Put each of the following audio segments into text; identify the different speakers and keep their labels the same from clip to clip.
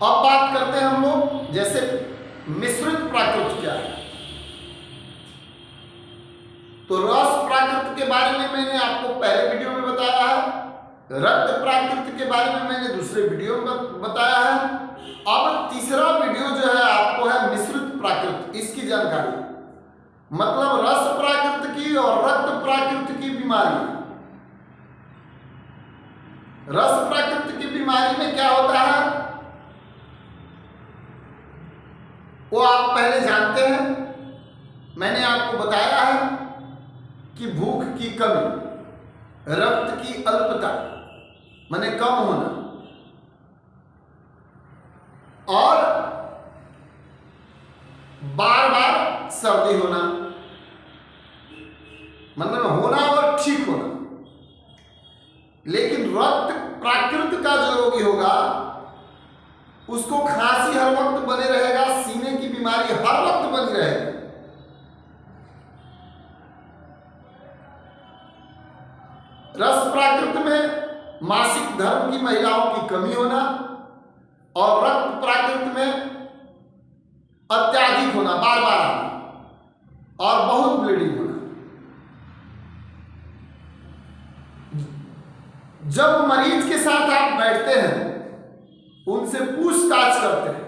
Speaker 1: अब बात करते हैं हम लोग जैसे मिश्रित प्राकृत क्या है। तो रस प्राकृत के बारे में मैंने आपको पहले वीडियो में बताया है, रक्त प्राकृत के बारे में मैंने दूसरे वीडियो में बताया है। अब तीसरा वीडियो जो है आपको है मिश्रित प्राकृत, इसकी जानकारी, मतलब रस प्राकृत की और रक्त प्राकृत की बीमारी। रस प्राकृत की बीमारी में क्या होता है वो आप पहले जानते हैं। मैंने आपको बताया है कि भूख की कमी, रक्त की अल्पता माने कम होना, और बार बार सर्दी होना, मतलब होना और ठीक होना। लेकिन रक्त प्राकृत का जो रोगी होगा उसको खांसी हर वक्त बने रहेगा, सीने की बीमारी हर वक्त बनी रहेगी। रस प्राकृत में मासिक धर्म की महिलाओं की कमी होना और रक्त प्राकृत में अत्याधिक होना, बार बार आना और बहुत ब्लीडिंग होना। जब मरीज के साथ आप बैठते हैं, उनसे पूछताछ करते हैं,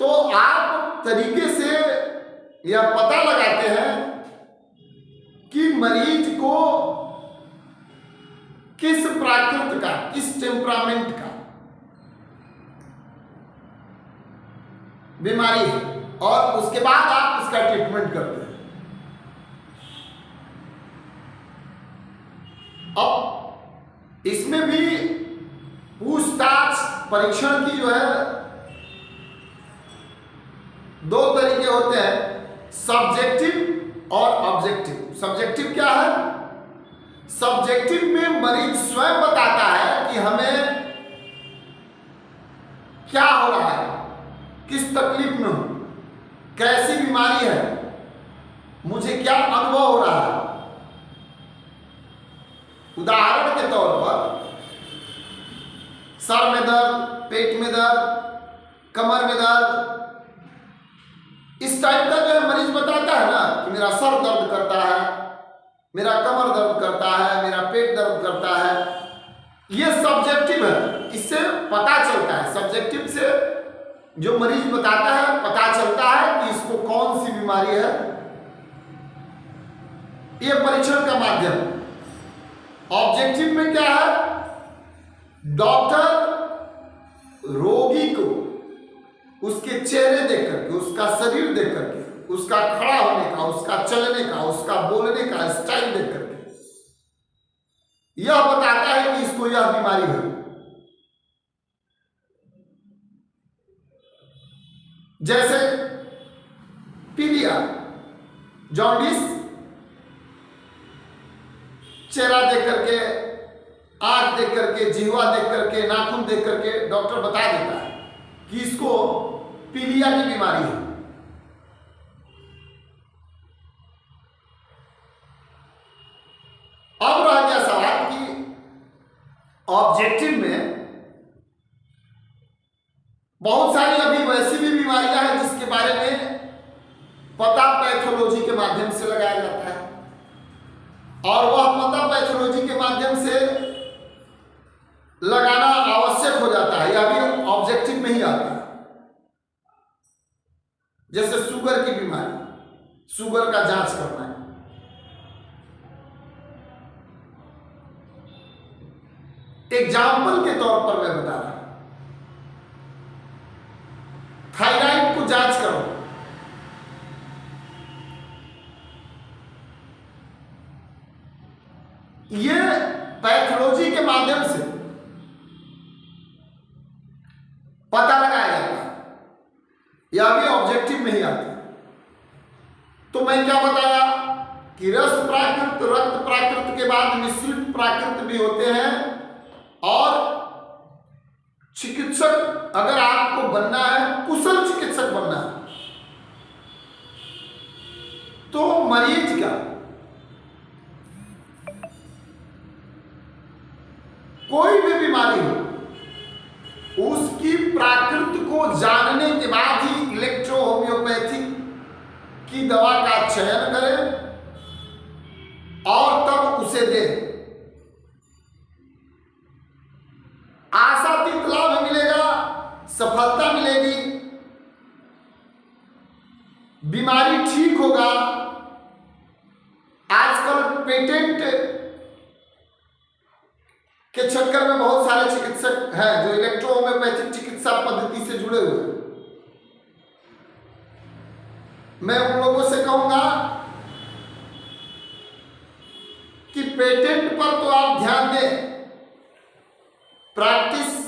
Speaker 1: तो आप तरीके से यह पता लगाते हैं कि मरीज को किस प्राकृत का, किस टेम्परामेंट का बीमारी है, और उसके बाद आप उसका ट्रीटमेंट करते हैं। अब इसमें भी पूछताछ परीक्षण की जो है दो तरीके होते हैं, सब्जेक्टिव और ऑब्जेक्टिव। सब्जेक्टिव क्या है? सब्जेक्टिव में मरीज स्वयं बताता है कि हमें क्या हो रहा है, किस तकलीफ में हूं, कैसी बीमारी है, मुझे क्या अनुभव हो रहा है। उदाहरण के तौर पर सर में दर्द, पेट में दर्द, कमर में दर्द, इस टाइप का जो है मरीज बताता है ना कि मेरा सर दर्द करता है, मेरा कमर दर्द करता है, मेरा पेट दर्द करता है। ये सब्जेक्टिव है, इससे पता चलता है, सब्जेक्टिव से जो मरीज बताता है पता चलता है कि इसको कौन सी बीमारी है। ये परीक्षण का माध्यम। ऑब्जेक्टिव में क्या है? डॉक्टर रोगी को उसके चेहरे देख करके, उसका शरीर देख करके, उसका खड़ा होने का, उसका चलने का, उसका बोलने का स्टाइल देख करके यह बताता है कि इसको यह बीमारी है। जैसे पीलिया, जॉन्डिस, चेहरा देख करके, आंख देख करके, जिह्वा देख करके, नाखून देख करके डॉक्टर बता देता है कि इसको पीलिया की बीमारी है। अब रह गया सवाल कि ऑब्जेक्टिव में बहुत सारी अभी वैसी भी बीमारियां हैं जिसके बारे में पता पैथोलॉजी के माध्यम से लगाया जाता है, और वह पता पैथोलॉजी के माध्यम से लगाना आवश्यक हो जाता है, यह भी ऑब्जेक्टिव में ही आता है। जैसे शुगर की बीमारी, शुगर का जांच करना है। एग्जाम्पल के तौर पर मैं बता रहा हूं, थायराइड को जांच करो, ये पैथोलॉजी के माध्यम से पता लगाया जाता है, यह भी ऑब्जेक्टिव में ही आता है। तो मैं क्या बताया कि रस प्राकृत, रक्त प्राकृत के बाद मिश्रित प्राकृत भी होते हैं, और चिकित्सक अगर आपको बनना है, कुशल चिकित्सक बनना है, तो मरीज का कोई भी बीमारी हो, उस सफलता मिलेगी, बीमारी ठीक होगा। आजकल पेटेंट के चक्कर में बहुत सारे चिकित्सक हैं जो इलेक्ट्रो होम्योपैथिक चिकित्सा पद्धति से जुड़े हुए हैं। मैं उन लोगों से कहूंगा कि पेटेंट पर तो आप ध्यान दें, प्रैक्टिस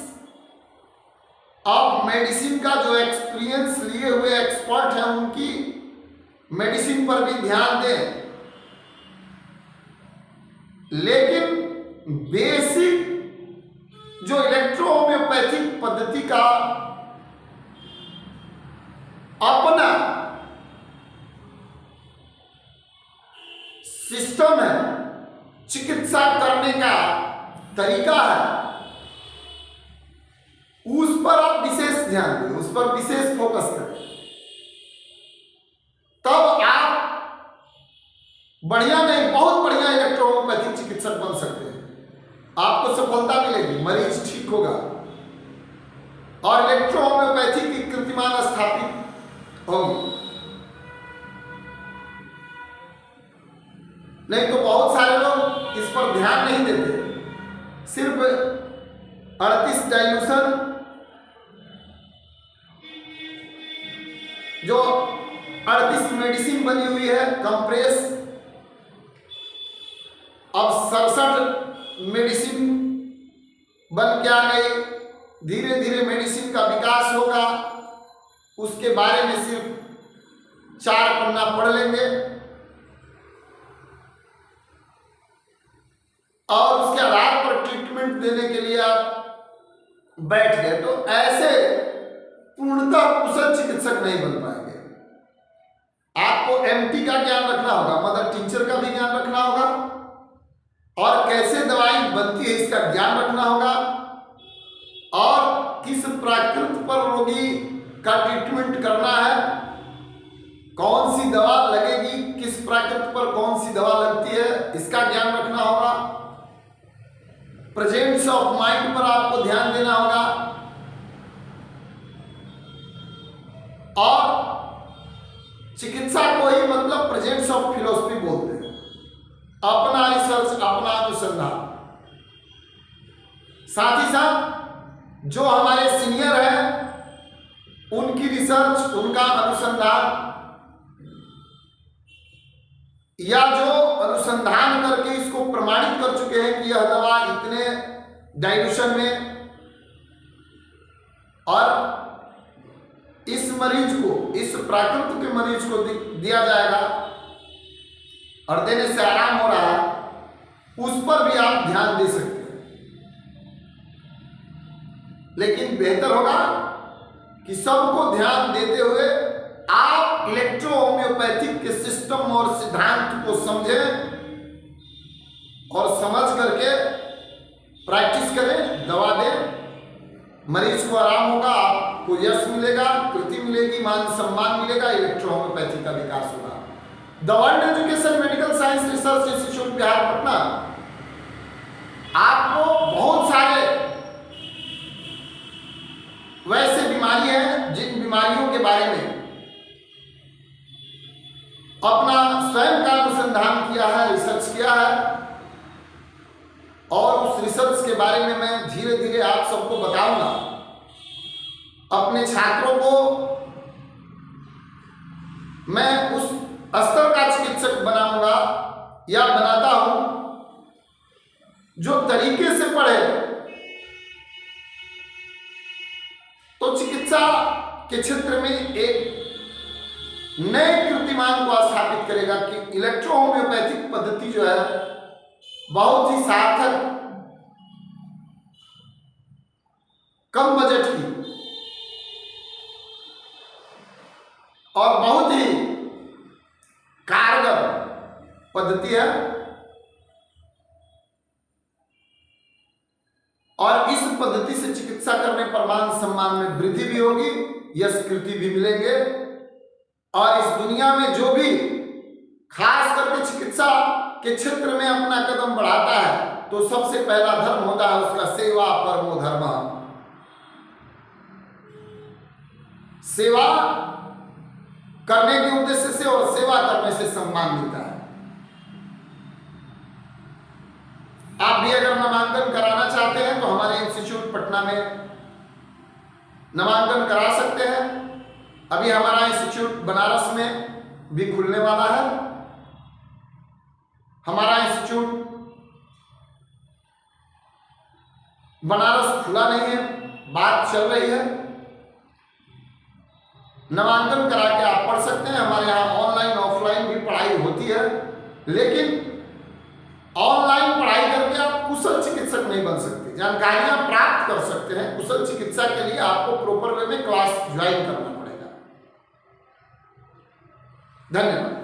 Speaker 1: ऑफ मेडिसिन का जो एक्सपीरियंस लिए हुए एक्सपर्ट हैं उनकी मेडिसिन पर भी ध्यान दें, लेकिन बेसिक जो इलेक्ट्रो होम्योपैथिक पद्धति का अपना सिस्टम है, चिकित्सा करने का तरीका है, उस पर आप विशेष ध्यान दें, उस पर विशेष फोकस करें, तब आप बढ़िया नहीं बहुत बढ़िया इलेक्ट्रो होम्योपैथिक चिकित्सक बन सकते हैं। आपको सफलता मिलेगी, मरीज ठीक होगा और इलेक्ट्रो होम्योपैथी की कीर्तिमान स्थापित होगी। नहीं तो बहुत सारे लोग इस पर ध्यान नहीं देते, सिर्फ 38 डाइल्यूशन जो 38 मेडिसिन बनी हुई है कंप्रेस, अब 67 मेडिसिन बन के आ गई। धीरे धीरे मेडिसिन का विकास होगा, उसके बारे में सिर्फ 4 पन्ना पढ़ लेंगे और उसके आधार पर ट्रीटमेंट देने के लिए आप बैठ गए, तो ऐसे पूर्णतः कुशल चिकित्सक नहीं बन पाएंगे। आपको एमटी का ज्ञान रखना होगा, मदर टीचर का भी ज्ञान रखना होगा और कैसे दवाई बनती है इसका ज्ञान रखना होगा और किस प्राकृत पर रोगी का ट्रीटमेंट करना है, कौन सी दवा लगेगी, किस प्राकृत पर कौन सी दवा लगती है, इसका ज्ञान रखना होगा। प्रेजेंस ऑफ माइंड पर आपको ध्यान देना होगा और चिकित्सा को ही मतलब प्रेजेंस ऑफ फिलोसफी बोलते हैं, अपना रिसर्च, अपना अनुसंधान। साथ ही साथ जो हमारे सीनियर हैं उनकी रिसर्च, उनका अनुसंधान या जो अनुसंधान करके इसको प्रमाणित कर चुके हैं कि यह दवा इतने डाइल्यूशन में और इस मरीज को, इस प्राकृत के मरीज को दिया जाएगा और देने से आराम हो रहा है, उस पर भी आप ध्यान दे सकते हैं। लेकिन बेहतर होगा कि सबको ध्यान देते हुए आप इलेक्ट्रो होम्योपैथिक के सिस्टम और सिद्धांत को समझें और समझ करके प्रैक्टिस करें, दवा दें, मरीज को आराम होगा, आपको यश मिलेगा, कृति मिलेगी, मान सम्मान मिलेगा, इलेक्ट्रो होम्योपैथी का विकास होगा। The world education medical science research institute Bihar Patna आपको बहुत सारे वैसे बीमारी हैं जिन बीमारियों के बारे में अपना स्वयं का अनुसंधान किया है, रिसर्च किया है और उस रिसर्च के बारे में मैं धीरे धीरे आप सबको बताऊंगा। अपने छात्रों को मैं उस स्तर का चिकित्सक बनाऊंगा या बनाता हूं जो तरीके से पढ़े तो चिकित्सा के क्षेत्र में एक नए कीर्तिमान को स्थापित करेगा कि इलेक्ट्रो होम्योपैथिक पद्धति जो है बहुत ही सार्थक, कम बजट की और बहुत ही कारगर पद्धति है और इस पद्धति से चिकित्सा करने पर मान सम्मान में वृद्धि भी होगी, यश कृति भी मिलेंगे और इस दुनिया में जो भी खास करके चिकित्सा के क्षेत्र में अपना कदम बढ़ाता है तो सबसे पहला धर्म होता है उसका सेवा परमो धर्म। सेवा करने के उद्देश्य से और सेवा करने से सम्मान मिलता है। आप भी अगर नामांकन कराना चाहते हैं तो हमारे इंस्टीट्यूट पटना में नामांकन करा सकते हैं। अभी हमारा इंस्टीट्यूट बनारस में भी खुलने वाला है। हमारा इंस्टीट्यूट बनारस खुला नहीं है, बात चल रही है। नामांकन करा के आप पढ़ सकते हैं। हमारे यहाँ ऑनलाइन ऑफलाइन भी पढ़ाई होती है, लेकिन ऑनलाइन पढ़ाई करके आप कुशल चिकित्सक नहीं बन सकते। जानकारियां प्राप्त कर सकते हैं। कुशल चिकित्सा के लिए आपको प्रॉपर वे में क्लास ज्वाइन करना पड़ेगा। धन्यवाद।